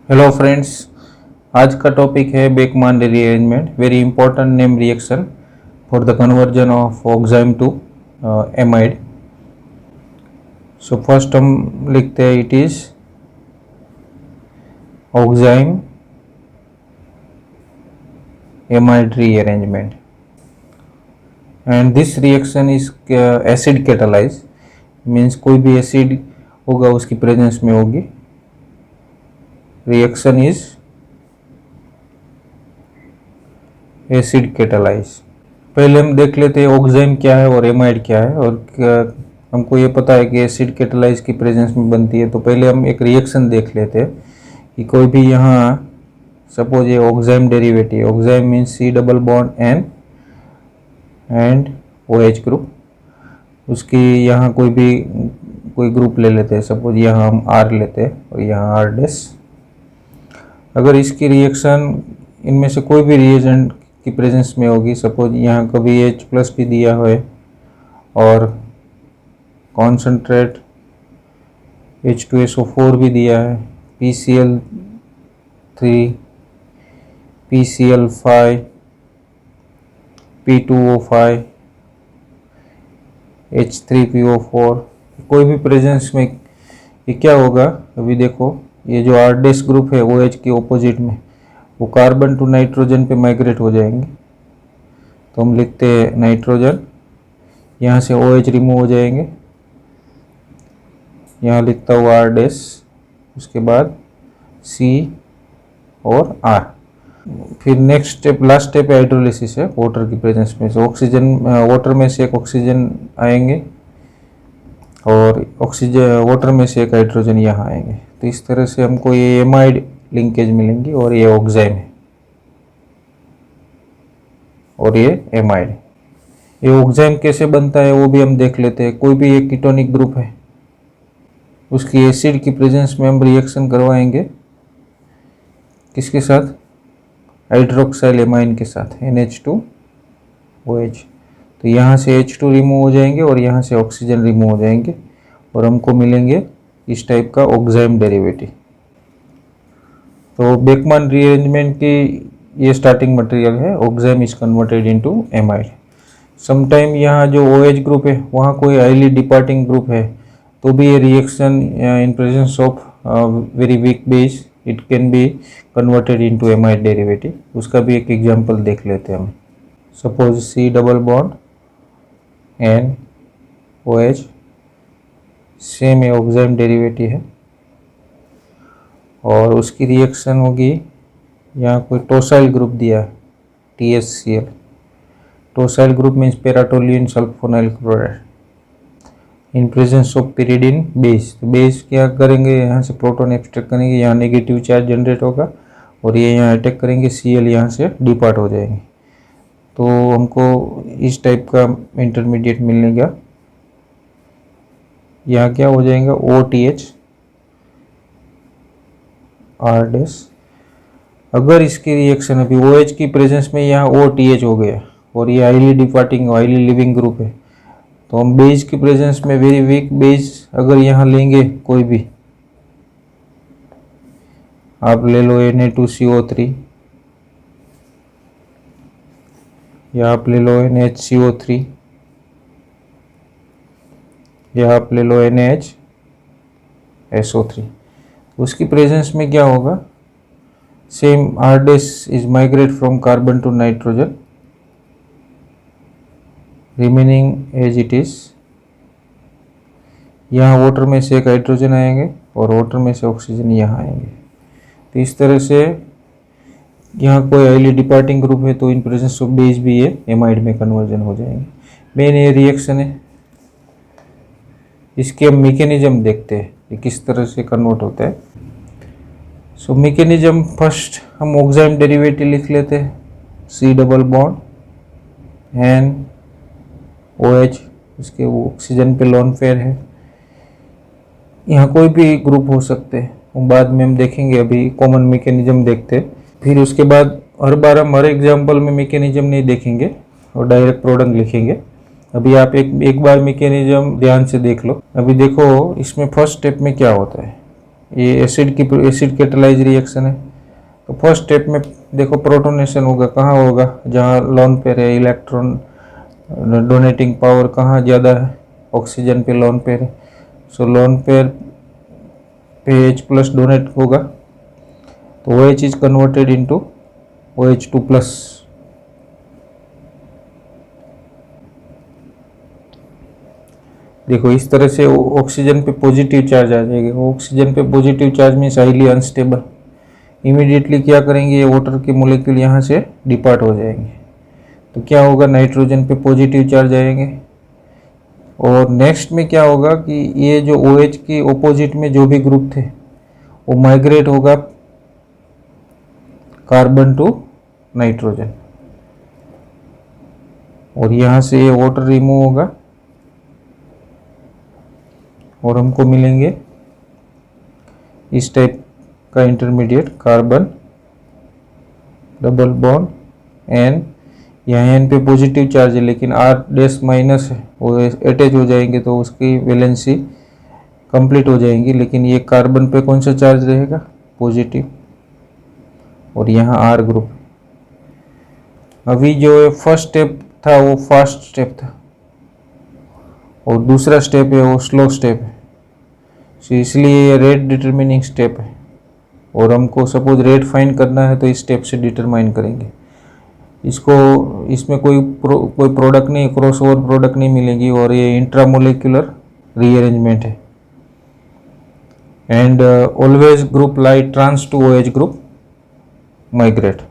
Hello friends, आज का topic है Beckmann rearrangement, very important name reaction for the conversion of oxime to amide. So first हम लिखते हैं it is oxime amide rearrangement and this reaction is acid catalyse, means कोई भी acid होगा उसकी प्रेजेंस में होगी। Reaction is acid catalyse. पहले हम देख लेते हैं ऑक्साइम क्या है और एमाइड क्या है, और हमको ये पता है कि एसिड कैटालाइज की प्रेजेंस में बनती है। तो पहले हम एक रिएक्शन देख लेते हैं कि कोई भी यहाँ सपोज ये oxime derivative, oxime means C double bond N and OH group, उसकी यहाँ कोई ग्रुप ले लेते हैं। सपोज यहाँ हम R लेते हैं और यहाँ R डैश। अगर इसकी रिएक्शन इनमें से कोई भी रिएजेंट की प्रेजेंस में होगी, सपोज यहाँ कभी H प्लस भी दिया है और कॉन्सेंट्रेट H2SO4 भी दिया है, PCl3, PCl5, P2O5, H3PO4, कोई भी प्रेजेंस में ये क्या होगा। अभी देखो ये जो R डैश ग्रुप है OH के ऑपोजिट में, वो कार्बन टू नाइट्रोजन पे माइग्रेट हो जाएंगे। तो हम लिखते हैं नाइट्रोजन, यहाँ से OH रिमूव हो जाएंगे, यहाँ लिखता हूँ R डैश, उसके बाद C और R। फिर next step, last step hydrolysis है वाटर की प्रेजेंस में। तो ऑक्सीजन, वाटर में से एक ऑक्सीजन आएंगे और ऑक्सीजन वाटर में से एक हाइड्रोजन यहाँ आएंगे। तो इस तरह से हमको ये एमाइड लिंकेज मिलेंगी और ये ऑक्साइम है और ये एमाइड। ये ऑक्साइम कैसे बनता है वो भी हम देख लेते हैं। कोई भी एक कीटोनिक ग्रुप है, उसकी एसिड की प्रेजेंस में हम रिएक्शन करवाएंगे किसके साथ, हाइड्रोक्साइल एमाइन के साथ, NH2OH। तो यहाँ से H2 रिमूव हो जाएंगे और यहाँ से ऑक्सीजन रिमूव हो जाएंगे और हमको मिलेंगे इस टाइप का ऑक्साइम डेरिवेटिव। तो बेकमान रीअरेंजमेंट की ये स्टार्टिंग मटेरियल है। Oxime is converted into amide. Sometime यहाँ जो OH ग्रुप है वहाँ कोई हाईली डिपार्टिंग ग्रुप है, तो भी ये reaction in presence of very weak base it can be converted into amide derivative. उसका भी एक एग्जांपल देख लेते हैं हम। Suppose C double bond N OH, same है ऑक्साइम डेरिवेटिव है और उसकी रिएक्शन होगी, यहाँ कोई टोसाइल ग्रुप दिया है THCl। Tosyl group means para toluene sulphonyl chloride in presence of pyridine base. तो बेस क्या करेंगे, यहाँ से प्रोटॉन एक्सट्रैक्ट करेंगे, यहाँ नेगेटिव चार्ज जनरेट होगा और ये यहाँ अटैक करेंगे, Cl यहाँ से डिपार्ट हो जाएंगे। तो हमको इस टाइप का इंटरमीडिएट मिलेगा। यहाँ क्या हो जाएगा, OTH R डैश। अगर इसकी रिएक्शन अभी OH की प्रेजेंस में यहाँ OTH हो गया और ये highly departing highly leaving group है, तो हम बेस की प्रेजेंस में वेरी वीक बेस अगर यहाँ लेंगे, कोई भी आप ले लो Na2CO3 या आप ले लो NaHCO3 या आप ले लो NaHSO3, उसकी प्रेजेंस में क्या होगा, same R dash is migrate from carbon to nitrogen remaining as it is. यहाँ वाटर में से एक हाइड्रोजन आएंगे और वाटर में से ऑक्सीजन यहाँ आएंगे। तो इस तरह से यहाँ कोई हाईली डिपार्टिंग ग्रुप है तो इन प्रेजेंस ऑफ बेस भी ये एमाइड में कन्वर्जन हो जाएंगे। मेन ये रिएक्शन है। इसके हम मैकेनिज्म देखते हैं कि किस तरह से कन्वर्ट होता है। सो मैकेनिज्म, फर्स्ट हम ऑक्साइम डेरिवेटिव लिख लेते हैं, C double bond N OH, इसके वो ऑक्सीजन पे लोन पेयर है। यहाँ कोई भी ग्रुप हो सकते हैं, बाद में हम देखेंगे, अभी कॉमन मैकेनिज्म देखते हैं। फिर उसके बाद हर बार हम हर एग्जांपल में मैकेनिज्म नहीं देखेंगे और डायरेक्ट प्रोडक्ट लिखेंगे। अभी आप एक बार मैकेनिज्म ध्यान से देख लो। अभी देखो इसमें फर्स्ट स्टेप में क्या होता है, ये एसिड कैटालाइज रिएक्शन है। तो फर्स्ट स्टेप में देखो प्रोटोनेशन होगा, कहाँ होगा, जहाँ लोन पेयर है, इलेक्ट्रॉन डोनेटिंग पावर कहाँ ज़्यादा है, ऑक्सीजन पे लोन पेयर है। सो लोन पेयर पे H प्लस डोनेट होगा, तो OH is converted into OH2 plus. देखो इस तरह से ऑक्सीजन पे पॉजिटिव चार्ज आ जाएगा। ऑक्सीजन पे positive charge means highly unstable. Immediately क्या करेंगे, ये वाटर के मोलिक्यूल यहाँ से डिपार्ट हो जाएंगे। तो क्या होगा, नाइट्रोजन पे पॉजिटिव चार्ज आएंगे। और नेक्स्ट में क्या होगा कि ये जो OH के ऑपोजिट में जो भी ग्रुप थे वो माइग्रेट होगा कार्बन टू नाइट्रोजन, और यहाँ से ये वाटर रिमूव होगा और हमको मिलेंगे इस टाइप का intermediate carbon double bond N। यहाँ N पे पॉजिटिव चार्ज है लेकिन R डैश माइनस है, वो अटैच हो जाएंगे तो उसकी वैलेंसी कंप्लीट हो जाएंगी। लेकिन ये कार्बन पे कौन सा चार्ज रहेगा, पॉजिटिव, और यहाँ R ग्रुप। अभी जो फर्स्ट स्टेप था वो फास्ट स्टेप था और दूसरा स्टेप है वो स्लो स्टेप है। सो इसलिए ये रेट डिटरमिनिंग स्टेप है, और हमको सपोज रेट फाइंड करना है तो इस स्टेप से डिटरमाइन करेंगे इसको। इसमें कोई प्रोडक्ट नहीं, क्रॉस ओवर प्रोडक्ट नहीं मिलेगी, और ये इंट्रामोलिकुलर रीअरेंजमेंट है। And always group lie trans to OH group migrate.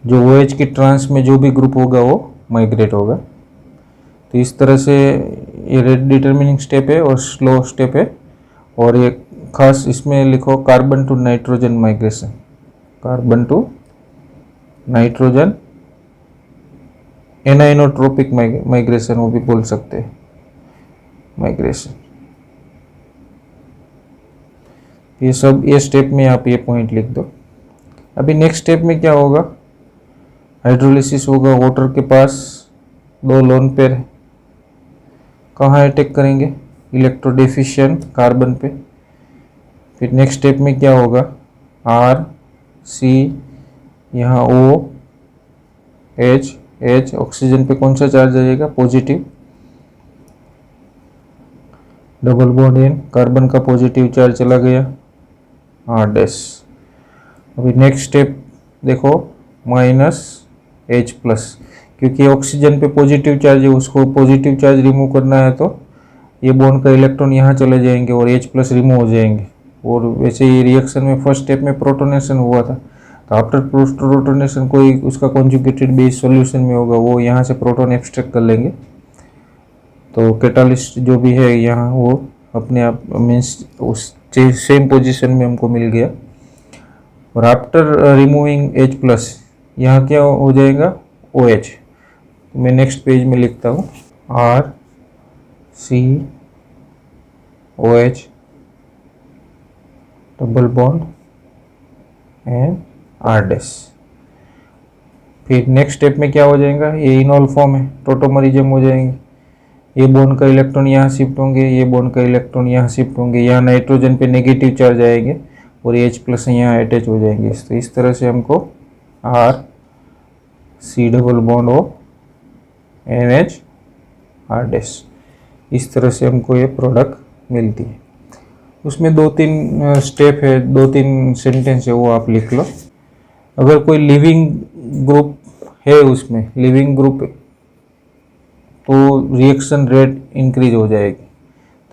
जो OH की ट्रांस में जो भी ग्रुप होगा वो माइग्रेट होगा। तो इस तरह से ये रेट डिटरमिनिंग स्टेप है और स्लो स्टेप है। और ये खास इसमें लिखो carbon to nitrogen migration, carbon to nitrogen anionotropic migration, वो भी बोल सकते हैं माइग्रेशन। ये सब ये स्टेप में आप ये पॉइंट लिख दो। अभी नेक्स्ट स्टेप में क्या होगा, हाइड्रोलिसिस होगा। वाटर के पास दो लोन पेयर है, कहाँ अटैक करेंगे, इलेक्ट्रोडेफिशिएंट कार्बन पे। फिर नेक्स्ट स्टेप में क्या होगा, R C, यहाँ O H ऑक्सीजन पे कौन सा चार्ज आ जाएगा, positive, double bond N, carbon का पॉजिटिव चार्ज चला गया, R डैश। अभी नेक्स्ट स्टेप देखो माइनस H प्लस, क्योंकि ऑक्सीजन पे पॉजिटिव चार्ज है, उसको पॉजिटिव चार्ज रिमूव करना है तो ये बॉन्ड का इलेक्ट्रॉन यहाँ चले जाएंगे और H प्लस रिमूव हो जाएंगे। और वैसे ही रिएक्शन में फर्स्ट स्टेप में प्रोटोनेशन हुआ था, तो आफ्टर प्रोटोनेशन कोई उसका कॉन्जुगेटेड बेस सॉल्यूशन में होगा, वो यहाँ से प्रोटॉन एक्सट्रैक्ट कर लेंगे। तो कैटालिस्ट जो भी है यहाँ वो अपने आप मीन्स उस सेम पोजीशन में हमको मिल गया। और आफ्टर रिमूविंग H प्लस यहाँ क्या हो जाएगा, OH। तो मैं नेक्स्ट पेज में लिखता हूँ R C OH double bond and R dash. फिर नेक्स्ट स्टेप में क्या हो जाएगा, ये इनॉल फॉर्म है, टोटोमरिज्म हो जाएंगे। ये बॉन्ड का इलेक्ट्रॉन यहाँ शिफ्ट होंगे, ये बॉन्ड का इलेक्ट्रॉन यहाँ शिफ्ट होंगे, यहाँ नाइट्रोजन पे नेगेटिव चार्ज आएंगे और H प्लस यहाँ अटैच हो जाएंगे। तो इस तरह से हमको R C double bond O NH R dash, इस तरह से हमको ये प्रोडक्ट मिलती है। उसमें 2-3 स्टेप है, 2-3 सेंटेंस है, वो आप लिख लो। अगर कोई लिविंग ग्रुप है, उसमें लिविंग ग्रुप तो रिएक्शन रेट इंक्रीज हो जाएगी।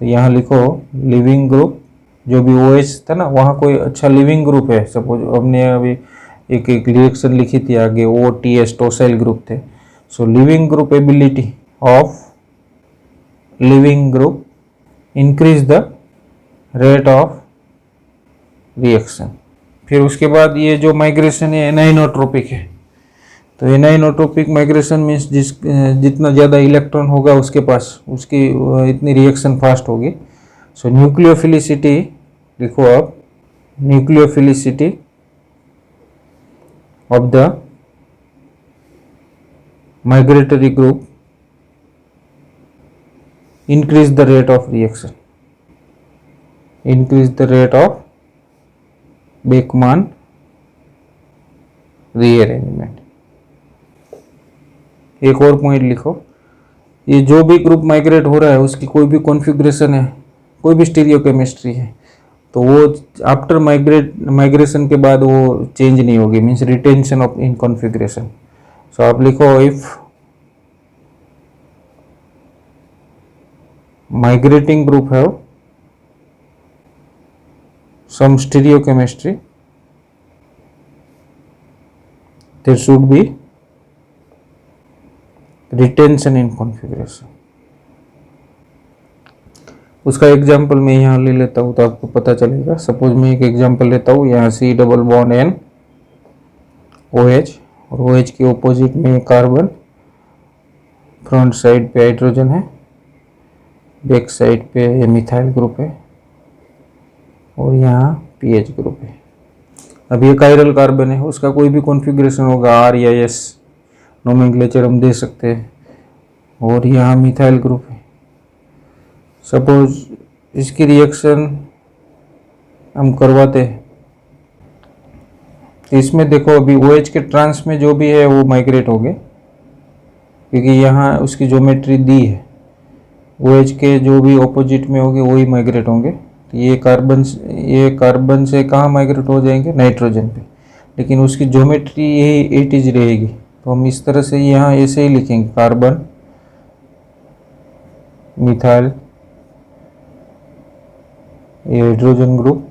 तो यहाँ लिखो लिविंग ग्रुप, जो भी OH था ना वहाँ कोई अच्छा लिविंग ग्रुप है, सपोज हमने अभी एक रिएक्शन लिखी थी आगे, OTS टोसाइल ग्रुप थे। So leaving group ability of leaving group increase the rate of reaction. फिर उसके बाद ये जो माइग्रेशन है एनाइनोट्रोपिक है। तो एनाइनोट्रोपिक माइग्रेशन मीन्स जितना ज़्यादा इलेक्ट्रॉन होगा उसके पास, उसकी इतनी रिएक्शन फास्ट होगी। सो न्यूक्लियोफिलिसिटी लिखो आप, nucleophilicity of the migratory group increase the rate of reaction. Increase the rate of Beckmann rearrangement. एक और पॉइंट लिखो, ये जो भी ग्रुप माइग्रेट हो रहा है उसकी कोई भी कॉन्फ़िगरेशन है, कोई भी स्टीरियोकेमिस्ट्री है, तो वो आफ्टर माइग्रेशन के बाद वो चेंज नहीं होगी, means retention of in configuration. So आप लिखो if migrating group have some stereochemistry, there should be retention in configuration। उसका एग्जाम्पल मैं यहाँ ले लेता हूँ तो आपको पता चलेगा। सपोज मैं एक एग्जाम्पल लेता हूँ, यहाँ C double bond N OH और OH के ऑपोजिट में कार्बन, फ्रंट साइड पे हाइड्रोजन है, बैक साइड पे ये मिथाइल ग्रुप है और यहाँ पीएच ग्रुप है। अब ये कायरल कार्बन है, उसका कोई भी कॉन्फ़िगरेशन होगा R या S, नोमेनक्लेचर हम दे सकते हैं। और यहाँ मिथाइल ग्रुप है। सपोज इसकी रिएक्शन हम करवाते हैं, तो इसमें देखो अभी OH के ट्रांस में जो भी है वो माइग्रेट हो गए, क्योंकि यहाँ उसकी ज्योमेट्री दी है। OH के जो भी ऑपोजिट में होंगे वही माइग्रेट होंगे। तो ये कार्बन से कहाँ माइग्रेट हो जाएंगे, नाइट्रोजन पे, लेकिन उसकी ज्योमेट्री यही 8 रहेगी। तो हम इस तरह से यहाँ ऐसे ही लिखेंगे, कार्बन, मिथाइल, ये हाइड्रोजन ग्रुप,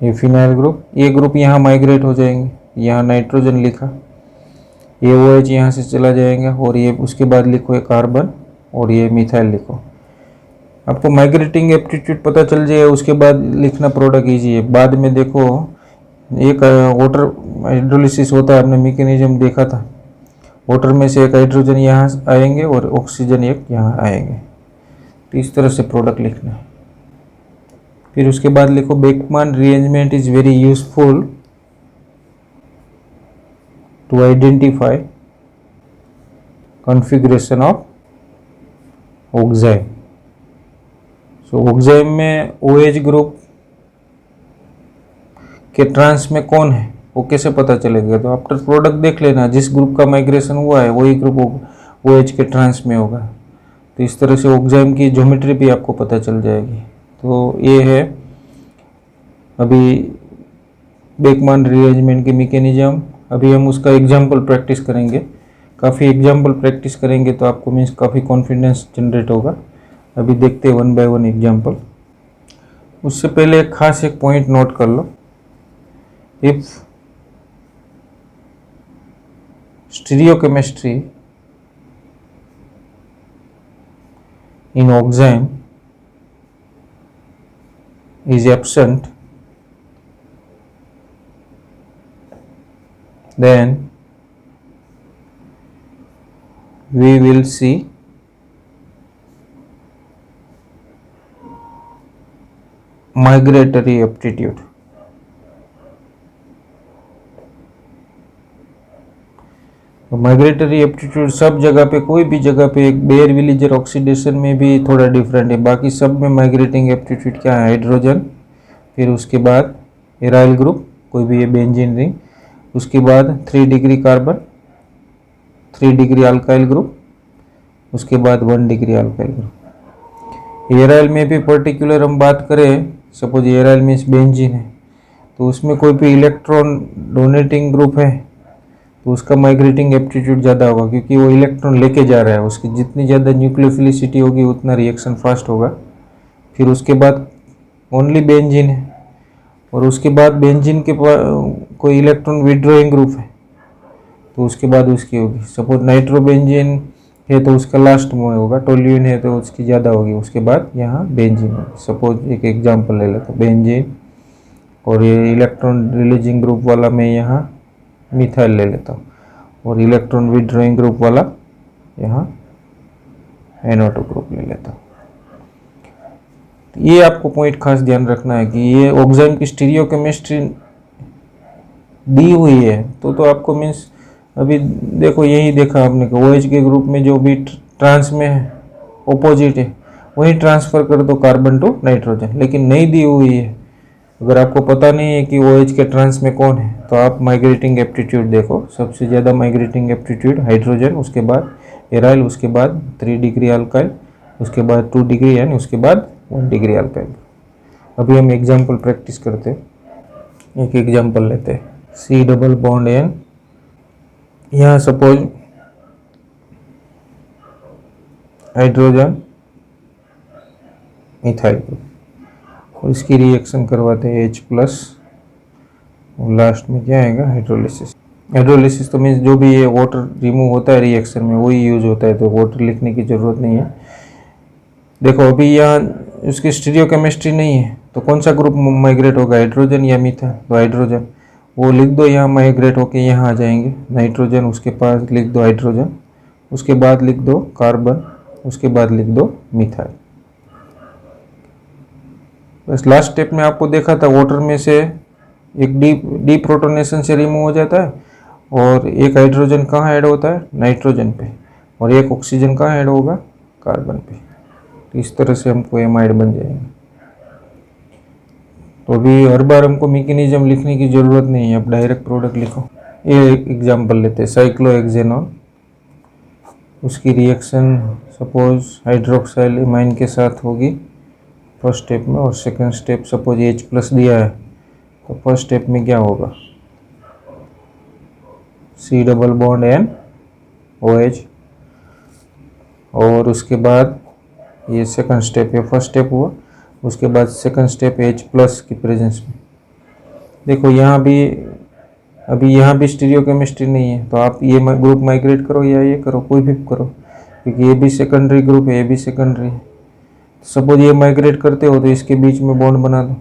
ये फिनाइल ग्रुप, ये ग्रुप यहाँ माइग्रेट हो जाएंगे। यहाँ नाइट्रोजन लिखा, ये OH यहाँ से चला जाएगा और ये उसके बाद लिखो ये कार्बन और ये मिथाइल लिखो। आपको माइग्रेटिंग एप्टीट्यूड पता चल जाए, उसके बाद लिखना प्रोडक्ट इजी है। बाद में देखो एक वाटर हाइड्रोलिसिस होता है, आपने मैकेनिज्म देखा था, वाटर में से एक हाइड्रोजन यहाँ आएंगे और ऑक्सीजन एक यहाँ आएंगे। तो इस तरह से प्रोडक्ट लिखना है। फिर उसके बाद लिखो Beckmann rearrangement is very useful to identify configuration of oxime. So oxime में OH ग्रुप के ट्रांस में कौन है वो कैसे पता चलेगा, तो आफ्टर प्रोडक्ट देख लेना, जिस ग्रुप का माइग्रेशन हुआ है वही ग्रुप OH के ट्रांस में होगा। तो इस तरह से ऑक्साइम की ज्योमेट्री भी आपको पता चल जाएगी। तो ये है अभी बेकमान रीअरेंजमेंट के मैकेनिज्म। अभी हम उसका एग्जाम्पल प्रैक्टिस करेंगे, काफ़ी एग्जाम्पल प्रैक्टिस करेंगे तो आपको मीन्स काफ़ी कॉन्फिडेंस जनरेट होगा। अभी देखते हैं 1 बाय 1 एग्जाम्पल। उससे पहले एक खास एक पॉइंट नोट कर लो, if stereochemistry in oxime is absent, then we will see migratory aptitude। Migratory aptitude सब जगह पे, कोई भी जगह पे, एक बेयर विलीजर ऑक्सीडेशन में भी थोड़ा डिफरेंट है, बाकी सब में माइग्रेटिंग एप्टीट्यूड क्या है, हाइड्रोजन, फिर उसके बाद एराइल ग्रुप, कोई भी ये बेंजीन रिंग, उसके बाद 3 degree carbon, 3 degree alkyl group, उसके बाद 1 डिग्री अल्काइल ग्रुप। एराइल में भी पर्टिकुलर हम बात करें, सपोज एराइल मीन्स बेंजीन है, तो उसमें कोई भी इलेक्ट्रॉन डोनेटिंग ग्रुप है तो उसका माइग्रेटिंग एप्टीट्यूड ज़्यादा होगा, क्योंकि वो इलेक्ट्रॉन लेके जा रहा है। उसकी जितनी ज़्यादा न्यूक्लियोफिलिसिटी होगी उतना रिएक्शन फास्ट होगा। फिर उसके बाद ओनली बेंजीन है, और उसके बाद बेंजीन के कोई इलेक्ट्रॉन विड्रॉइंग ग्रुप है तो उसके बाद उसकी होगी। सपोज नाइट्रोबेंजीन है तो उसका लास्ट में होगा, टोल्यूइन है तो उसकी ज़्यादा होगी, उसके बाद यहाँ बेंजीन होगी। सपोज एक एग्जाम्पल ले लेते, बेंजीन, और ये इलेक्ट्रॉन रिलीजिंग ग्रुप वाला मैं यहाँ मिथाइल ले लेता हूँ, और इलेक्ट्रॉन विड्रॉइंग ग्रुप वाला यहाँ NO2 ग्रुप ले लेता हूँ। ये आपको पॉइंट खास ध्यान रखना है कि ये ऑक्साइम की स्टीरियोकेमिस्ट्री दी हुई है तो आपको मीन्स अभी देखो यही देखा आपने कि OH के ग्रुप में जो भी ट्रांस में है ऑपोजिट है वहीं ट्रांसफ़र कर दो कार्बन टू नाइट्रोजन, लेकिन नहीं दी हुई है। अगर आपको पता नहीं है कि OH के ट्रांस में कौन है, तो आप माइग्रेटिंग एप्टीट्यूड देखो। सबसे ज़्यादा माइग्रेटिंग एप्टीट्यूड हाइड्रोजन, उसके बाद एराइल, उसके बाद 3 डिग्री अल्काइल, उसके बाद 2 डिग्री एन, उसके बाद 1 डिग्री अल्काइल। अभी हम एग्जाम्पल प्रैक्टिस करते हैं। एक एग्जाम्पल लेते हैं, C डबल बॉन्ड N। यहाँ सपोज हाइड्रोजन मिथाइल ग्रुप, और इसकी रिएक्शन करवाते हैं H प्लस, और लास्ट में क्या आएगा, हाइड्रोलिसिस। हाइड्रोलिसिस तो मीन्स जो भी ये वाटर रिमूव होता है रिएक्शन में वही यूज होता है, तो वाटर लिखने की ज़रूरत नहीं है। देखो अभी यहाँ उसकी स्टीरियोकेमिस्ट्री नहीं है, तो कौन सा ग्रुप माइग्रेट होगा, हाइड्रोजन या मीथाइल? तो हाइड्रोजन, वो लिख दो यहाँ, माइग्रेट होके यहाँ आ जाएंगे नाइट्रोजन, उसके पास लिख दो हाइड्रोजन, उसके बाद लिख दो कार्बन, उसके बाद लिख दो मिथाइल। बस लास्ट स्टेप में आपको देखा था, वाटर में से एक डी प्रोटोनेशन से रिमूव हो जाता है, और एक हाइड्रोजन कहाँ ऐड होता है, नाइट्रोजन पे, और एक ऑक्सीजन कहाँ ऐड होगा, कार्बन पे। तो इस तरह से हमको एमाइड बन जाएंगे। तो अभी हर बार हमको मैकेनिज्म लिखने की ज़रूरत नहीं है, अब डायरेक्ट प्रोडक्ट लिखो। ये एक एग्जांपल लेते हैं, साइक्लोहेक्सेनॉन, उसकी रिएक्शन सपोज हाइड्रोक्साइल इमाइन के साथ होगी फर्स्ट स्टेप में, और second step suppose H plus दिया है, तो फर्स्ट स्टेप में क्या होगा, C double bond N OH, और उसके बाद ये सेकंड स्टेप है, फर्स्ट स्टेप हुआ, उसके बाद सेकंड स्टेप H प्लस की प्रेजेंस में। देखो यहाँ भी अभी यहाँ भी स्टीरियोकेमिस्ट्री नहीं है, तो आप ये ग्रुप माइग्रेट करो या ये करो, कोई भी करो, क्योंकि ये भी सेकेंडरी ग्रुप है, ये भी सेकेंडरी है। सपोज ये माइग्रेट करते हो तो इसके बीच में बॉन्ड बना दो,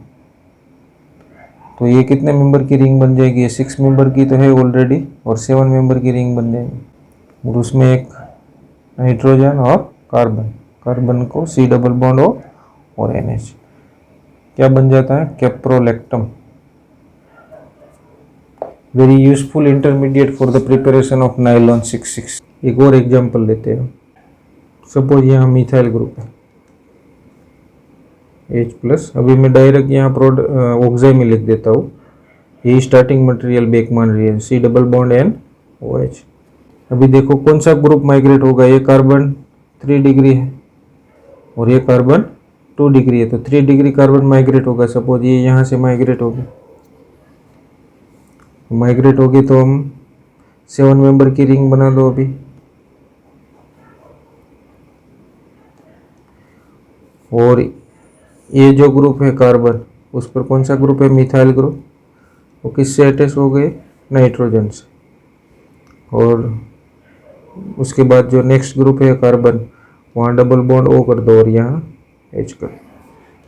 तो ये कितने मेंबर की रिंग बन जाएगी, ये 6 मेंबर की तो है ऑलरेडी, और 7 मेंबर की रिंग बन जाएगी। और उसमें एक नाइट्रोजन और कार्बन, कार्बन को C डबल बॉन्ड O और NH, क्या बन जाता है, caprolactam. Very useful intermediate for the preparation of nylon 66। एक और एग्जांपल लेते हैं, सपोज यहाँ मिथाइल ग्रुप है H प्लस, अभी मैं डायरेक्ट यहाँ ऑक्साइड में लिख देता हूँ, ये स्टार्टिंग मटेरियल बेकमान रही है, C double bond N OH। अभी देखो कौन सा ग्रुप माइग्रेट होगा, ये कार्बन 3 डिग्री है और ये कार्बन 2 डिग्री है, तो 3 डिग्री कार्बन माइग्रेट होगा। सपोज ये यहाँ से माइग्रेट होगी, तो हम 7 मेंबर की रिंग बना दो अभी, और ये जो ग्रुप है कार्बन, उस पर कौन सा ग्रुप है, मिथाइल ग्रुप, वो किससे अटैच हो गए, नाइट्रोजन से। और उसके बाद जो नेक्स्ट ग्रुप है कार्बन, वहाँ डबल बॉन्ड O कर दो और यहाँ H कर।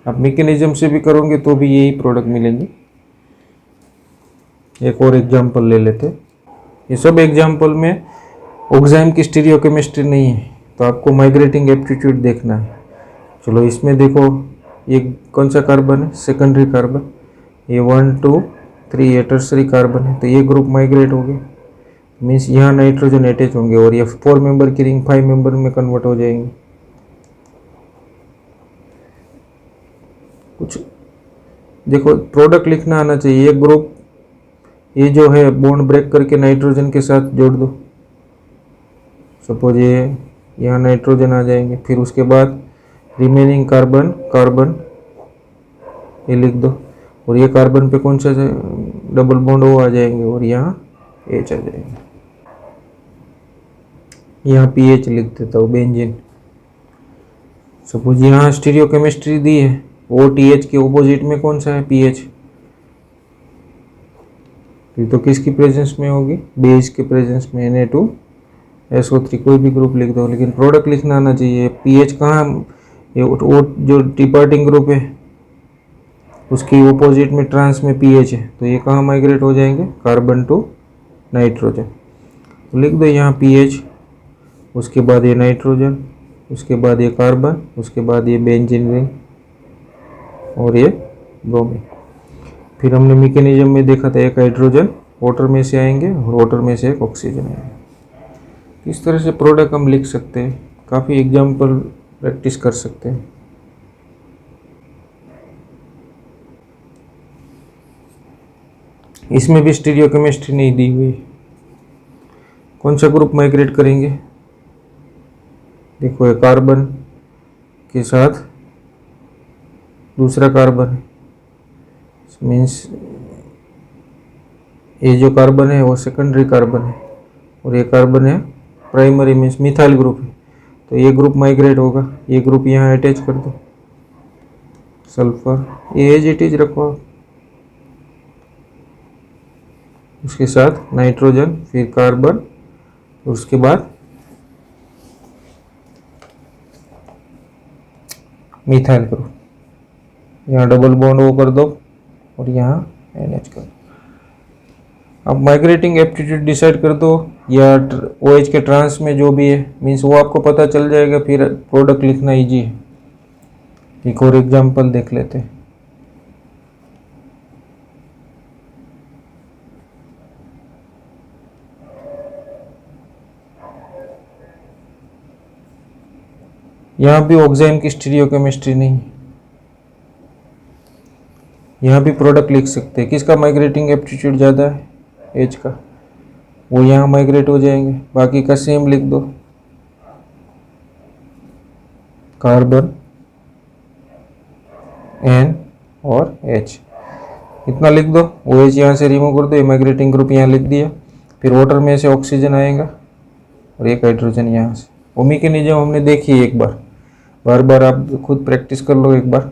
आप मैकेनिज्म से भी करोगे तो भी यही प्रोडक्ट मिलेंगे। एक और एग्जांपल ले लेते, ये सब एग्जांपल में ऑक्साइम की स्टीरियोकेमिस्ट्री नहीं है, तो आपको माइग्रेटिंग एप्टीट्यूड देखना है। चलो इसमें देखो, ये कौन सा कार्बन है, सेकेंडरी कार्बन, ये 1 2 3 ये टर्सरी कार्बन है, तो ये ग्रुप माइग्रेट हो गए, मीन्स यहाँ नाइट्रोजन अटैच होंगे, और ये 4 मेंबर की रिंग 5 मेंबर में कन्वर्ट हो जाएंगे। कुछ देखो प्रोडक्ट लिखना आना चाहिए। ये ग्रुप, ये जो है बॉन्ड ब्रेक करके नाइट्रोजन के साथ जोड़ दो, सपोज ये यहाँ नाइट्रोजन आ जाएंगे, फिर उसके बाद रिमेनिंग कार्बन ये लिख दो, और ये कार्बन पे कौन सा डबल बॉन्ड O आ जाएंगे, और यहाँ H आ जाएंगे। यहाँ PH लिख देता हूँ, बेंजीन। सपोज यहाँ स्टीरियोकेमिस्ट्री दी है, OTH के ऑपोजिट में कौन सा है, PH, तो किसकी प्रेजेंस में होगी, बेस के प्रेजेंस में, Na2SO3, कोई भी ग्रुप लिख दो, लेकिन प्रोडक्ट लिखना आना चाहिए। PH कहाँ, ये जो डिपार्टिंग ग्रुप है उसकी ऑपोजिट में ट्रांस में PH है, तो ये कहाँ माइग्रेट हो जाएंगे, कार्बन टू नाइट्रोजन। तो लिख दो यहाँ PH, उसके बाद ये नाइट्रोजन, उसके बाद ये कार्बन, उसके बाद ये बेंजीन रिंग, और ये ब्रोमीन। फिर हमने मैकेनिज्म में देखा था, एक हाइड्रोजन वाटर में से आएंगे और वाटर में से एक ऑक्सीजन आएंगे। इस तरह से प्रोडक्ट हम लिख सकते हैं, काफ़ी एग्जाम्पल प्रैक्टिस कर सकते हैं। इसमें भी स्टीरियोकेमिस्ट्री नहीं दी हुई। कौन सा ग्रुप माइग्रेट करेंगे? देखो ये कार्बन के साथ दूसरा कार्बन है, मीन्स ये जो कार्बन है वो सेकेंडरी कार्बन है और ये कार्बन है प्राइमरी, मीन्स मिथाइल ग्रुप है। तो ये ग्रुप माइग्रेट होगा, ये ग्रुप यहाँ अटैच कर दो, सल्फर ये एज इट इज रखो आप, उसके साथ नाइट्रोजन, फिर कार्बन, और उसके बाद मिथाइल ग्रुप, यहाँ डबल बॉन्ड वो कर दो और यहाँ NH कर दो। अब माइग्रेटिंग एप्टीट्यूड डिसाइड कर दो या OH के ट्रांस में जो भी है, मीन्स वो आपको पता चल जाएगा, फिर प्रोडक्ट लिखना इजी है। एक और एग्जांपल देख लेते हैं। यहाँ भी ऑक्साइम की स्टीरियोकेमिस्ट्री नहीं, यहाँ भी प्रोडक्ट लिख सकते हैं। किसका माइग्रेटिंग एप्टीट्यूड ज़्यादा है? H का, वो यहाँ माइग्रेट हो जाएंगे। बाकी का सेम लिख दो, कार्बन, N और H, इतना लिख दो। OH यहाँ से रिमूव कर दो, ये माइग्रेटिंग ग्रुप यहाँ लिख दिया। फिर वाटर में से ऑक्सीजन आएगा और एक हाइड्रोजन यहाँ से। वो मैकेनिज्म हमने देखी है एक बार, बार बार आप खुद प्रैक्टिस कर लो एक बार।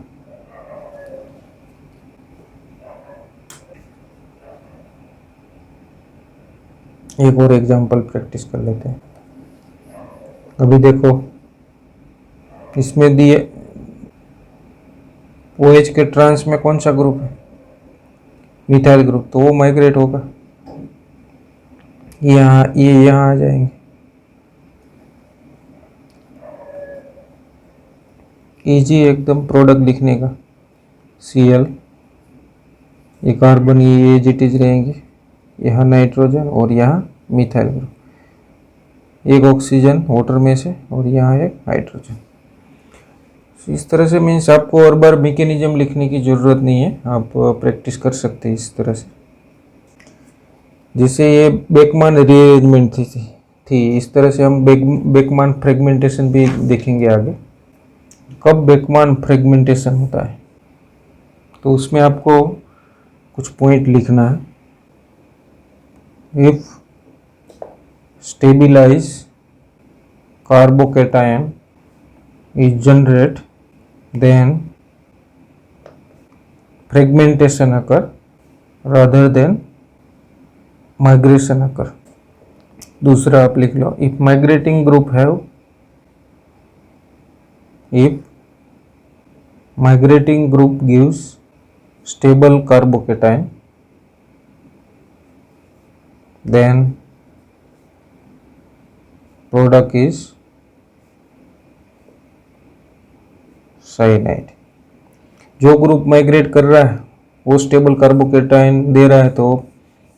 एक और एग्जांपल प्रैक्टिस कर लेते हैं। अभी देखो इसमें दिए OH के ट्रांस में कौन सा ग्रुप है? मिथाइल ग्रुप, तो वो माइग्रेट होगा, ये यहाँ आ जाएंगे। इजी एकदम प्रोडक्ट लिखने का। Cl, ये कार्बन, ये एज इट इज रहेंगे, यहाँ नाइट्रोजन और यहाँ मिथाइल ग्रुप, एक ऑक्सीजन वाटर में से और यहाँ एक हाइड्रोजन। इस तरह से मीन्स आपको हर बार मैकेनिज्म लिखने की ज़रूरत नहीं है, आप प्रैक्टिस कर सकते हैं इस तरह से। जैसे ये बेकमान रीअरेंजमेंट थी, इस तरह से हम बेकमान फ्रेगमेंटेशन भी देखेंगे आगे। कब बेकमान फ्रेगमेंटेशन होता है तो उसमें आपको कुछ पॉइंट लिखना है। If stabilise carbocation is generate, then fragmentation occur rather than migration occur। दूसरा आप लिख लो, if migrating group have, if migrating group gives stable carbocation, then product is cyanide. जो ग्रुप माइग्रेट कर रहा है वो स्टेबल कार्बोकेटायन दे रहा है तो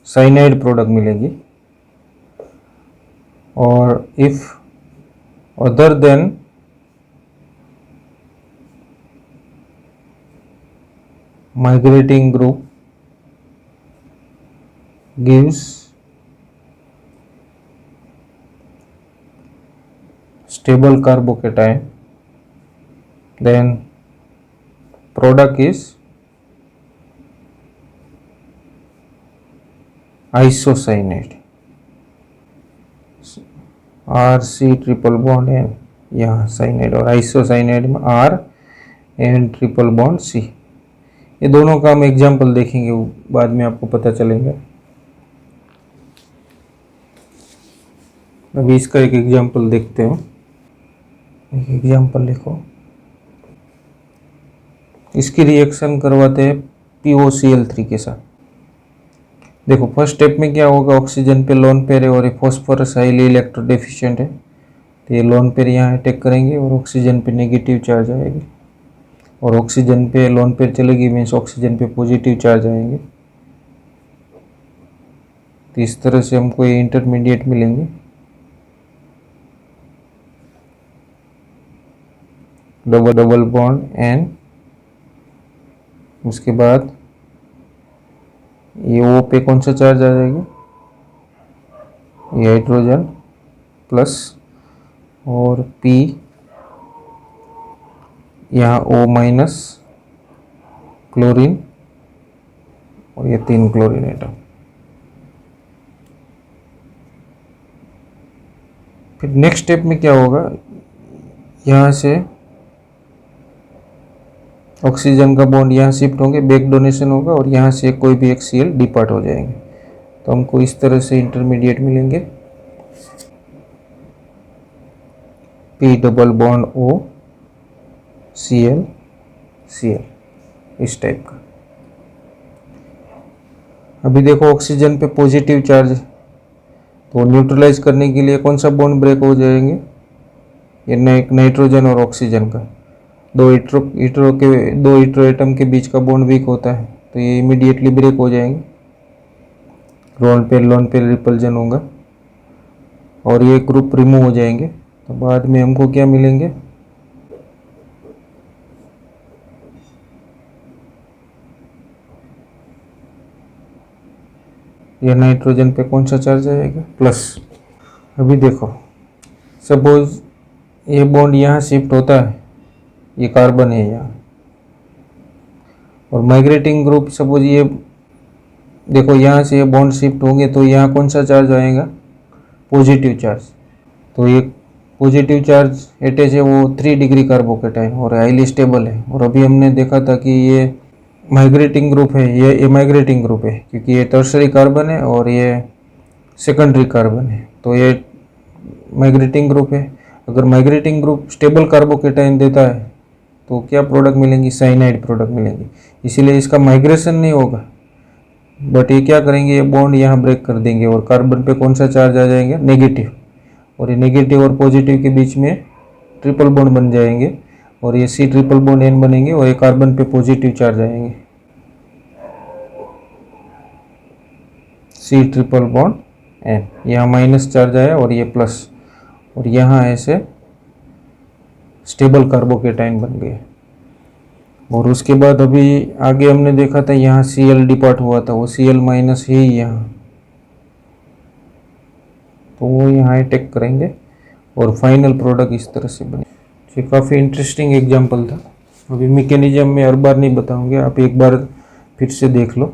साइनाइड प्रोडक्ट मिलेगी। और if other than migrating group gives stable carbocation, then product is isocyanide, RC triple bond N, यहाँ साइनाइड, और आइसोसाइनाइड में RN ट्रिपल बॉन्ड C। ये दोनों का हम एग्जाम्पल देखेंगे, बाद में आपको पता चलेंगे। अभी इसका एक एग्जाम्पल देखते हैं। एक एग्जाम्पल लिखो, इसकी रिएक्शन करवाते हैं POCl3 के साथ। देखो फर्स्ट स्टेप में क्या होगा, ऑक्सीजन पे लोन पेयर है और फॉस्फोरस हाईली इलेक्ट्रोडेफिशिएंट है, तो ये लोन पेयर यहाँ अटैक करेंगे और ऑक्सीजन पे नेगेटिव चार्ज आएगी, और ऑक्सीजन पे लोन पेयर चलेगी, मीन्स ऑक्सीजन पे पॉजिटिव चार्ज आएंगे। तो इस तरह से हमको ये इंटरमीडिएट मिलेंगे। डबल बॉन्ड N, उसके बाद ये O पे कौन सा चार्ज आ जाएगा, ये हाइड्रोजन प्लस, और P यहाँ O माइनस क्लोरीन, और ये 3 क्लोरीन एटम। फिर नेक्स्ट स्टेप में क्या होगा, यहाँ से ऑक्सीजन का बॉन्ड यहाँ शिफ्ट होंगे, बैक डोनेशन होगा, और यहाँ से कोई भी एक Cl डिपार्ट हो जाएंगे। तो हमको इस तरह से इंटरमीडिएट मिलेंगे, P double bond O Cl Cl, इस टाइप का। अभी देखो ऑक्सीजन पे पॉजिटिव चार्ज, तो न्यूट्रलाइज करने के लिए कौन सा बॉन्ड ब्रेक हो जाएंगे, ये नाइट्रोजन और ऑक्सीजन का, दो हीट्रो एटम के बीच का बॉन्ड वीक होता है, तो ये इमीडिएटली ब्रेक हो जाएंगे, लोन पे रिपल्जन होगा, और ये ग्रुप रिमूव हो जाएंगे। तो बाद में हमको क्या मिलेंगे, ये नाइट्रोजन पे कौन सा चार्ज आएगा, प्लस। अभी देखो सपोज ये बॉन्ड यहाँ शिफ्ट होता है, ये कार्बन है यहाँ, और माइग्रेटिंग ग्रुप सपोज ये देखो यहाँ से ये बॉन्ड शिफ्ट होंगे, तो यहाँ कौन सा चार्ज आएगा, पॉजिटिव चार्ज। तो ये पॉजिटिव चार्ज अटैच है वो 3 डिग्री कार्बोकेटाइन और हाईली स्टेबल है। और अभी हमने देखा था कि ये माइग्रेटिंग ग्रुप है, ये माइग्रेटिंग ग्रुप है क्योंकि ये टर्शरी कार्बन है और ये सेकेंडरी कार्बन है, तो ये माइग्रेटिंग ग्रुप है। अगर माइग्रेटिंग ग्रुप स्टेबल कार्बोकेटाइन देता है तो क्या प्रोडक्ट मिलेंगी, साइनाइड प्रोडक्ट मिलेंगी, इसीलिए इसका माइग्रेशन नहीं होगा। बट ये क्या करेंगे, ये बॉन्ड यहाँ ब्रेक कर देंगे और कार्बन पे कौन सा चार्ज आ जाएंगे, नेगेटिव, और ये नेगेटिव और पॉजिटिव के बीच में ट्रिपल बॉन्ड बन जाएंगे और ये C ट्रिपल बॉन्ड N बनेंगे और ये कार्बन पे पॉजिटिव चार्ज आएंगे, C ट्रिपल बॉन्ड N, यहाँ माइनस चार्ज आया और ये प्लस, और यहाँ ऐसे स्टेबल कार्बोकेटाइन बन गए। और उसके बाद अभी आगे हमने देखा था यहाँ Cl डिपार्ट हुआ था, वो Cl माइनस है यहाँ, तो वो यहाँ अटैक करेंगे और फाइनल प्रोडक्ट इस तरह से बने। ये काफ़ी इंटरेस्टिंग एग्जांपल था। अभी मैकेनिज्म में हर बार नहीं बताऊंगे, आप एक बार फिर से देख लो।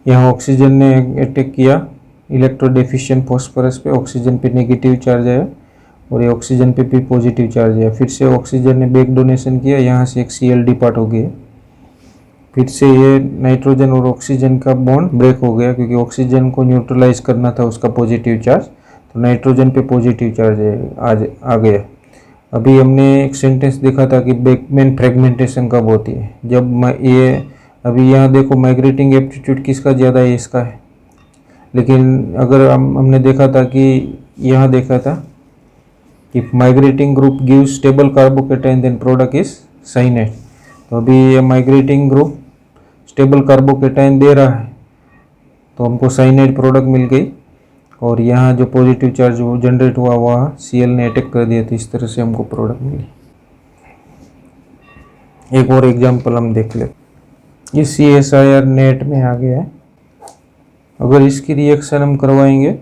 यहाँ ऑक्सीजन ने अटैक किया इलेक्ट्रोडेफिशिएंट फॉस्फोरस पे, ऑक्सीजन पे नेगेटिव चार्ज आया और ये ऑक्सीजन पे भी पॉजिटिव चार्ज आया। फिर से ऑक्सीजन ने बैक डोनेशन किया, यहाँ से एक Cl डिपार्ट हो गया, फिर से ये नाइट्रोजन और ऑक्सीजन का बॉन्ड ब्रेक हो गया क्योंकि ऑक्सीजन को न्यूट्रलाइज करना था उसका पॉजिटिव चार्ज, तो नाइट्रोजन पे पॉजिटिव चार्ज आ गया। अभी हमने एक सेंटेंस देखा था कि बेकमैन फ्रेगमेंटेशन कब होती है, जब ये अभी यहाँ देखो माइग्रेटिंग एप्टीट्यूड किसका ज़्यादा है, इसका है। लेकिन अगर हमने देखा था कि यहाँ देखा था कि migrating group give stable carbocation then product is cyanide, तो अभी ये माइग्रेटिंग ग्रुप स्टेबल कार्बोकेटाइन दे रहा है तो हमको साइनाइड प्रोडक्ट मिल गई, और यहाँ जो पॉजिटिव चार्ज वो जनरेट हुआ वहाँ Cl ने अटैक कर दिया, तो इस तरह से हमको प्रोडक्ट मिली। एक और एग्जांपल हम देख ले, ये CSIR नेट में आ गया है। अगर इसकी रिएक्शन हम करवाएंगे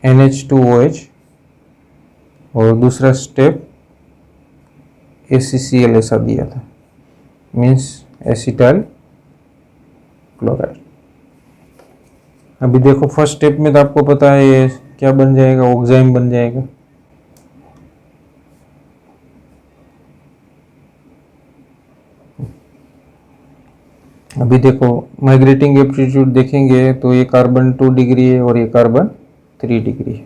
NH2OH और दूसरा स्टेप ACCl ऐसा दिया था, मीन्स एसिटाइल क्लोराइड। अभी देखो फर्स्ट स्टेप में तो आपको पता है ये क्या बन जाएगा, ऑक्साइम बन जाएगा। अभी देखो माइग्रेटिंग एप्टीट्यूड देखेंगे तो ये कार्बन 2 डिग्री है और ये कार्बन 3 डिग्री है।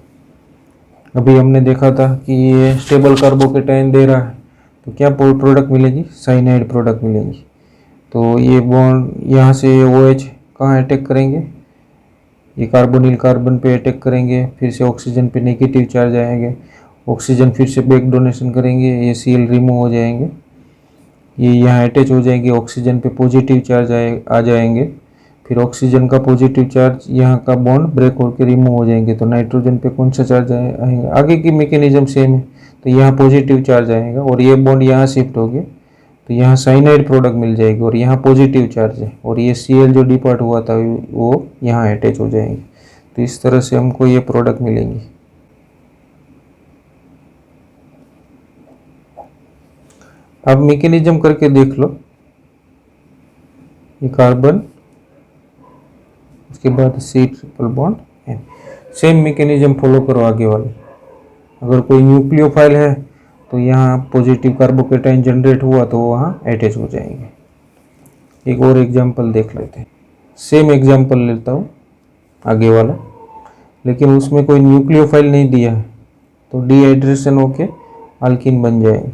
अभी हमने देखा था कि ये स्टेबल कार्बोकेटाइन दे रहा है तो क्या प्रोडक्ट मिलेगी, साइनाइड प्रोडक्ट मिलेगी। तो ये बॉन्ड यहाँ से ये OH कहाँ अटैक करेंगे, ये कार्बोनिल कार्बन पे अटैक करेंगे, फिर से ऑक्सीजन पे नेगेटिव चार्ज आएंगे, ऑक्सीजन फिर से बैक डोनेशन करेंगे, ये Cl रिमूव हो जाएंगे, ये यहाँ अटैच हो जाएंगे, ऑक्सीजन पे पॉजिटिव चार्ज आ जाएंगे, फिर ऑक्सीजन का पॉजिटिव चार्ज यहाँ का बॉन्ड ब्रेक होकर रिमूव हो जाएंगे, तो नाइट्रोजन पे कौन सा चार्ज आएंगे, आगे की मैकेनिज्म सेम है, तो यहाँ पॉजिटिव चार्ज आएगा और ये बॉन्ड यहाँ शिफ्ट हो गया तो यहाँ साइनाइड प्रोडक्ट मिल जाएगी और यहाँ पॉजिटिव चार्ज है और ये Cl जो डिपार्ट हुआ था वो यहाँ अटैच हो जाएंगे। तो इस तरह से हमको ये प्रोडक्ट मिलेंगी। अब मैकेनिज्म करके देख लो। ये कार्बन, उसके बाद C triple bond N, same mechanism follow करो आगे वाले। अगर कोई न्यूक्लियोफाइल है तो यहाँ पॉजिटिव कार्बोकेटाइन जनरेट हुआ तो वहाँ अटैच हो जाएंगे। एक और एग्जांपल देख लेते हैं। सेम एग्जांपल लेता हूँ आगे वाला, लेकिन उसमें कोई न्यूक्लियोफाइल नहीं दिया है तो डिहाइड्रेशन होके अल्कीन बन जाएंगे।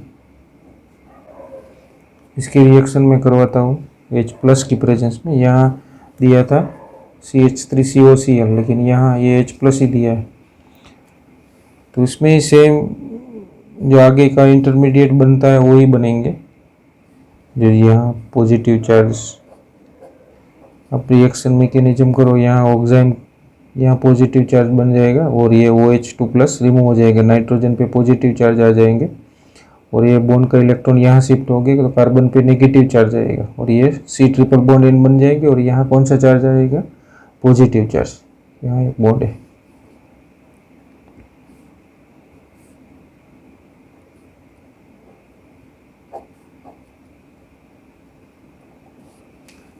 इसकी रिएक्शन में करवाता हूँ H+ की प्रेजेंस में। यहाँ दिया था CH3COCl, लेकिन यहाँ ये H+ ही दिया है। तो इसमें ही सेम जो आगे का इंटरमीडिएट बनता है वही बनेंगे, जो यहाँ पॉजिटिव चार्ज। अब रिएक्शन मैकेनिज्म करो, यहाँ ऑक्साइम, यहाँ पॉजिटिव चार्ज बन जाएगा और ये OH2+ रिमूव हो जाएगा, नाइट्रोजन पे पॉजिटिव चार्ज आ जाएंगे और ये बॉन्ड का इलेक्ट्रॉन यहाँ शिफ्ट हो गए तो कार्बन पे नेगेटिव चार्ज आएगा और ये C ट्रिपल बॉन्ड N बन जाएगी और यहाँ कौन सा चार्ज आएगा? Positive charge. यहाँ एक बॉन्ड है।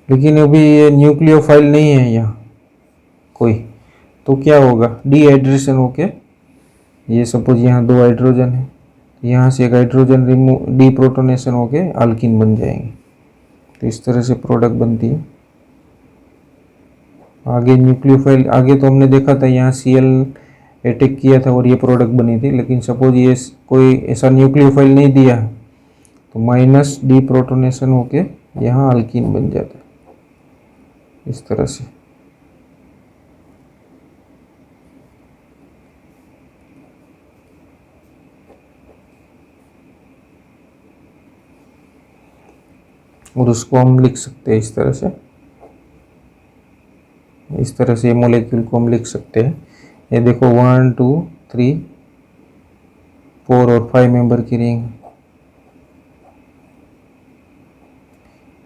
लेकिन अभी ये न्यूक्लियोफाइल नहीं है यहाँ कोई, तो क्या होगा? डिहाइड्रेशन होके ये सपोज यहाँ 2 हाइड्रोजन है, यहाँ से एक हाइड्रोजन रिमूव, डीप्रोटोनेशन होके अल्कीन बन जाएंगे। तो इस तरह से प्रोडक्ट बनती है। आगे न्यूक्लियोफाइल, आगे तो हमने देखा था यहाँ Cl अटैक किया था और ये प्रोडक्ट बनी थी, लेकिन सपोज ये कोई ऐसा न्यूक्लियोफाइल नहीं दिया है तो माइनस डीप्रोटोनेशन होके यहाँ अल्कीन बन जाता है इस तरह से। और उसको हम लिख सकते हैं इस तरह से, इस तरह से मॉलिक्यूल को हम लिख सकते हैं। ये देखो 1 2 3 4 और 5 मेंबर की रिंग।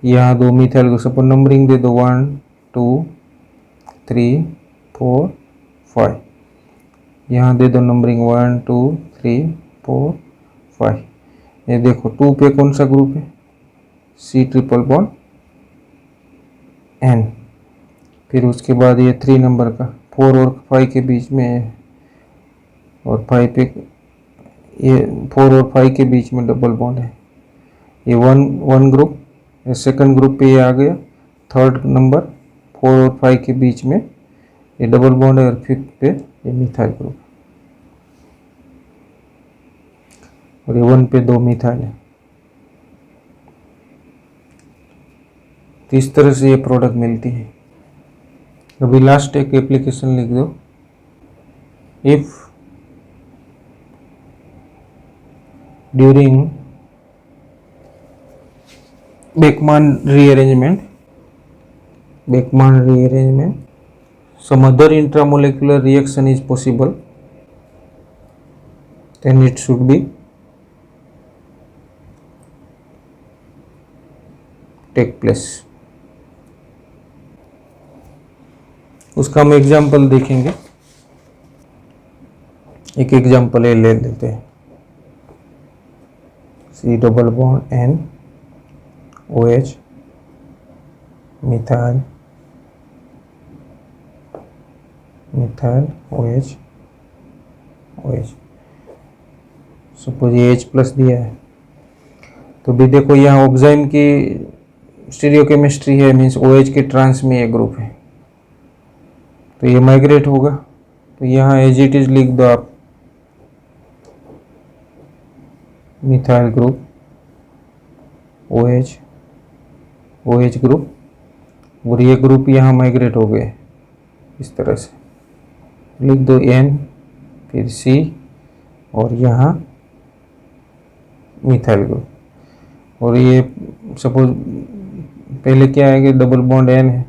यहाँ 2 मिथाइल को सपोज नंबरिंग दे दो 1 2 3 4 5। यहाँ दे दो नंबरिंग 1 2 3 4 5। ये देखो 2 पे कौन सा ग्रुप है? C triple bond N। फिर उसके बाद ये 3 नंबर का 4 और 5 के बीच में है और 5 पे ये 4 और 5 के बीच में डबल बॉन्ड है। ये वन ग्रुप, सेकंड ग्रुप पे ये आ गया। थर्ड नंबर 4 और 5 के बीच में ये डबल बॉन्ड है और फिफ्थ पे ये मिथाइल ग्रुप और ये 1 पे 2 मिथाइल है। तो इस तरह से ये प्रोडक्ट मिलती है। अभी लास्ट एक एप्लीकेशन लिख दो। If during Beckmann rearrangement some other intramolecular reaction is possible, then it should be take place। उसका हम एग्जाम्पल देखेंगे। एक एग्जाम्पल ले लेते हैं। C double bond N OH methyl OH suppose ये H+ दिया है तो भी देखो यहाँ ऑक्साइम की स्टीरियोकेमिस्ट्री है, मीन्स OH के ट्रांस में ये ग्रुप है तो ये माइग्रेट होगा। तो यहाँ एज इट इज लिख दो आप मिथाइल ग्रुप OH ग्रुप और ये ग्रुप यहाँ माइग्रेट हो गए। इस तरह से लिख दो N फिर C और यहाँ मिथाइल ग्रुप। और ये सपोज पहले क्या आएगा, डबल बॉन्ड N है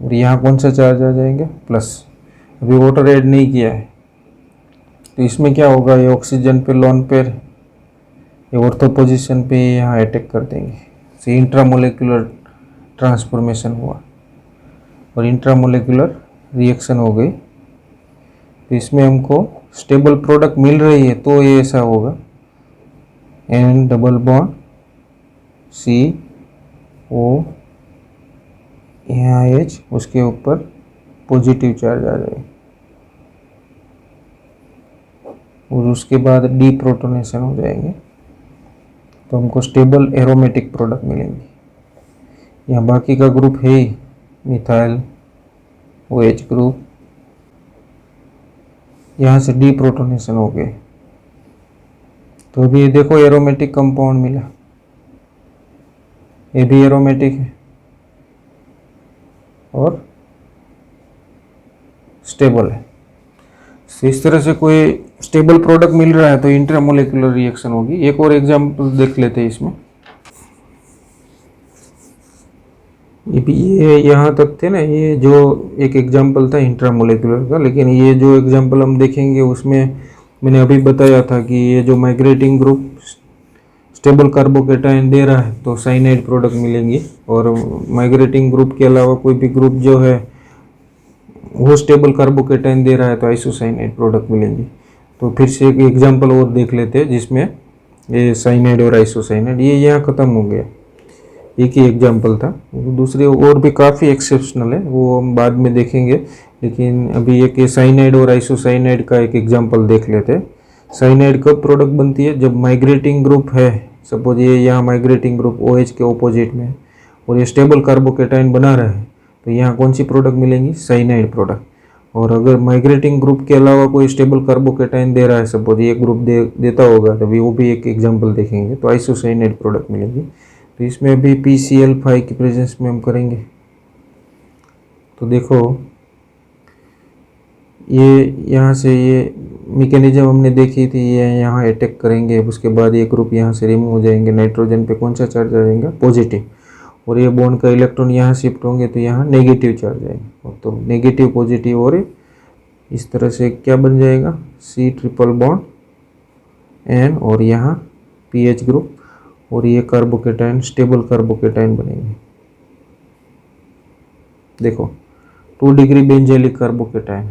और यहाँ कौन सा चार्ज आ जाएंगे? प्लस। अभी वाटर ऐड नहीं किया है तो इसमें क्या होगा, ये ऑक्सीजन पे लोन पेयर ये ऑर्थो पोजीशन पे यहाँ अटैक कर देंगे। से इंट्रामोलेकुलर ट्रांसफॉर्मेशन हुआ और इंट्रामोलेकुलर रिएक्शन हो गई। तो इसमें हमको स्टेबल प्रोडक्ट मिल रही है तो ये ऐसा होगा, N double bond C O यहाँ H, उसके ऊपर पॉजिटिव चार्ज आ जाएगा और उसके बाद डी प्रोटोनेशन हो जाएंगे तो हमको स्टेबल एरोमेटिक प्रोडक्ट मिलेंगे। यहाँ बाकी का ग्रुप है ही, मिथाइल OH ग्रुप, यहाँ से डी प्रोटोनेशन हो गए तो अभी ये देखो एरोमेटिक कंपाउंड मिला, ये भी एरोमेटिक है और स्टेबल है। तो इस तरह से कोई स्टेबल प्रोडक्ट मिल रहा है तो इंट्रामोलेकुलर रिएक्शन होगी। एक और एग्जांपल देख लेते हैं इसमें। ये यहाँ तक थे ना, ये जो एक एग्जांपल था इंट्रामोलेकुलर का, लेकिन ये जो एग्जांपल हम देखेंगे उसमें मैंने अभी बताया था कि ये जो माइग्रेटिंग ग्रुप स्टेबल कार्बोकेटाइन दे रहा है तो साइनाइड प्रोडक्ट मिलेंगी, और माइग्रेटिंग ग्रुप के अलावा कोई भी ग्रुप जो है वो स्टेबल कार्बोकेटाइन दे रहा है तो आइसोसाइनाइड प्रोडक्ट मिलेंगी। तो फिर से एक एग्जांपल और देख लेते हैं जिसमें ये साइनाइड और आइसोसाइनाइड, ये यहाँ ख़त्म हो गया, एक ही एग्जांपल था। दूसरे और भी काफ़ी एक्सेप्शनल है, वो हम बाद में देखेंगे, लेकिन अभी एक ये साइनाइड और आइसोसाइनाइड का एक एग्जांपल देख लेते हैं। साइनाइड कब प्रोडक्ट बनती है? जब माइग्रेटिंग ग्रुप है, सपोज ये यहाँ माइग्रेटिंग ग्रुप OH के ऑपोजिट में और ये स्टेबल कार्बोकेटाइन बना रहा है तो यहाँ कौन सी प्रोडक्ट मिलेंगी? Cyanide product. और अगर माइग्रेटिंग ग्रुप के अलावा कोई स्टेबल कार्बोकेटाइन दे रहा है, सपोज ये ग्रुप देता होगा, तभी वो भी एक एग्जांपल देखेंगे तो आइसोसाइनाइड प्रोडक्ट मिलेंगी। तो इसमें अभी PCl5 की प्रेजेंस में हम करेंगे। तो देखो ये यहाँ से ये मैकेनिज्म हमने देखी थी, ये यहाँ अटैक करेंगे, उसके बाद ये ग्रुप यहाँ से रिमूव हो जाएंगे, नाइट्रोजन पे कौन सा चार्ज आ जाएगा? पॉजिटिव, और ये बॉन्ड का इलेक्ट्रॉन यहाँ शिफ्ट होंगे तो यहाँ नेगेटिव चार्ज आएंगे, तो नेगेटिव पॉजिटिव, और इस तरह से क्या बन जाएगा? C ट्रिपल बॉन्ड N और यहाँ PH ग्रुप, और ये कार्बोकेटाइन स्टेबल कार्बोकेटाइन बनेंगे। देखो 2 डिग्री बेंजेलिक कार्बोकेटाइन,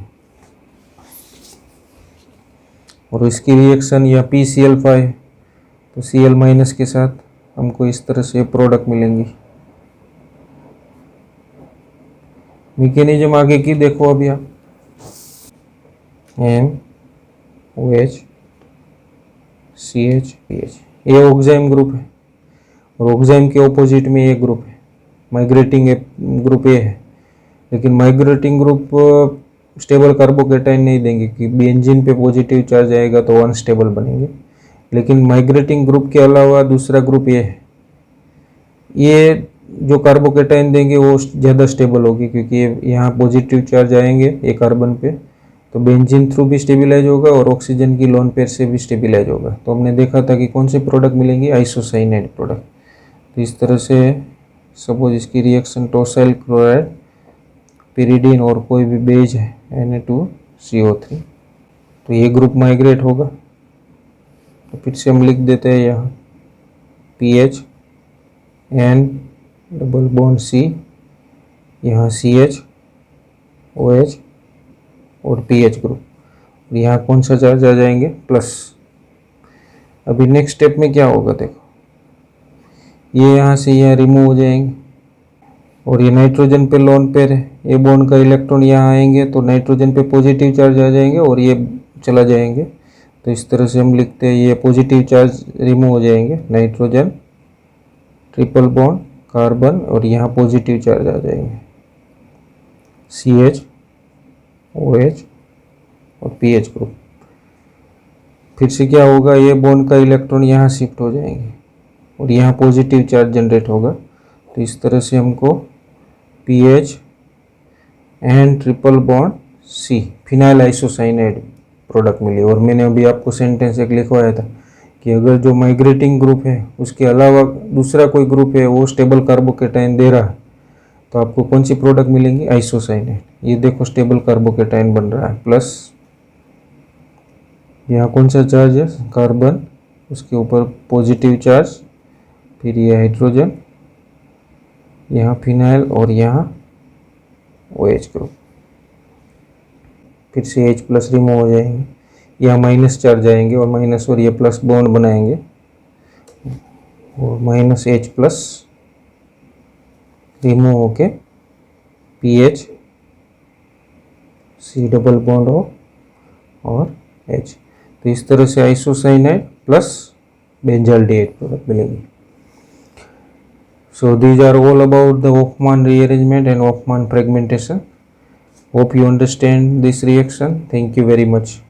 और इसकी रिएक्शन या PCl5 तो Cl- के साथ हमको इस तरह से प्रोडक्ट मिलेंगी। मैकेनिज्म आगे की देखो अभी आप, NOH CH PH, ये ऑक्साइम ग्रुप है और ऑक्साइम के ऑपोजिट में ये ग्रुप है, माइग्रेटिंग ग्रुप ए है, लेकिन माइग्रेटिंग ग्रुप स्टेबल कार्बोकेटाइन नहीं देंगे कि बेंजीन पे पॉजिटिव चार्ज आएगा तो अनस्टेबल बनेंगे, लेकिन माइग्रेटिंग ग्रुप के अलावा दूसरा ग्रुप ये है, ये जो कार्बोकेटाइन देंगे वो ज़्यादा स्टेबल होगी, क्योंकि यहाँ पॉजिटिव चार्ज आएंगे ए कार्बन पे तो बेंजीन थ्रू भी स्टेबिलाइज होगा और ऑक्सीजन की लोन पेयर से भी स्टेबिलाइज होगा। तो हमने देखा था कि कौन से प्रोडक्ट मिलेंगे? Isocyanide product. तो इस तरह से सपोज इसकी रिएक्शन टोसाइल क्लोराइड पिरिडीन और कोई भी बेज है Na2CO3, तो ये ग्रुप माइग्रेट होगा। तो फिर से हम लिख देते हैं यहाँ PH N double bond C, यहाँ CH OH और PH ग्रुप, और यहाँ कौन सा चार्ज आ जाएंगे? प्लस। अभी नेक्स्ट स्टेप में क्या होगा? देखो ये यहाँ से यहाँ रिमूव हो जाएंगे और ये नाइट्रोजन पे लोन पेयर है, ये बॉन्ड का इलेक्ट्रॉन यहाँ आएंगे तो नाइट्रोजन पे पॉजिटिव चार्ज आ जाएंगे और ये चला जाएंगे। तो इस तरह से हम लिखते हैं ये पॉजिटिव चार्ज रिमूव हो जाएंगे, नाइट्रोजन ट्रिपल बॉन्ड कार्बन, और यहाँ पॉजिटिव चार्ज आ जाएंगे CH OH और PH ग्रुप। फिर से क्या होगा? ये बॉन्ड का इलेक्ट्रॉन यहाँ शिफ्ट हो जाएंगे और यहाँ पॉजिटिव चार्ज जनरेट होगा। तो इस तरह से हमको PH N triple bond C phenyl isocyanide product मिली। और मैंने अभी आपको सेंटेंस एक लिखवाया था कि अगर जो माइग्रेटिंग ग्रुप है उसके अलावा दूसरा कोई ग्रुप है वो स्टेबल कार्बोकेटाइन दे रहा है तो आपको कौन सी प्रोडक्ट मिलेंगी? आइसोसाइनाइड। ये देखो स्टेबल कार्बोकेटाइन बन रहा है, प्लस यहाँ कौन सा चार्ज है? कार्बन, उसके ऊपर पॉजिटिव चार्ज, फिर ये हाइड्रोजन यहाँ फिनाइल और यहाँ OH ग्रुप, फिर से H प्लस रिमूव हो जाएंगे, यहाँ माइनस चार्ज आएंगे और माइनस और ये प्लस बॉन्ड बनाएंगे और माइनस H प्लस रिमूव होके PH C डबल बॉन्ड हो और H। तो इस तरह से isocyanide plus benzyl D product मिलेगी। So these are all about the Hofmann rearrangement and Hofmann fragmentation. Hope you understand this reaction. Thank you very much.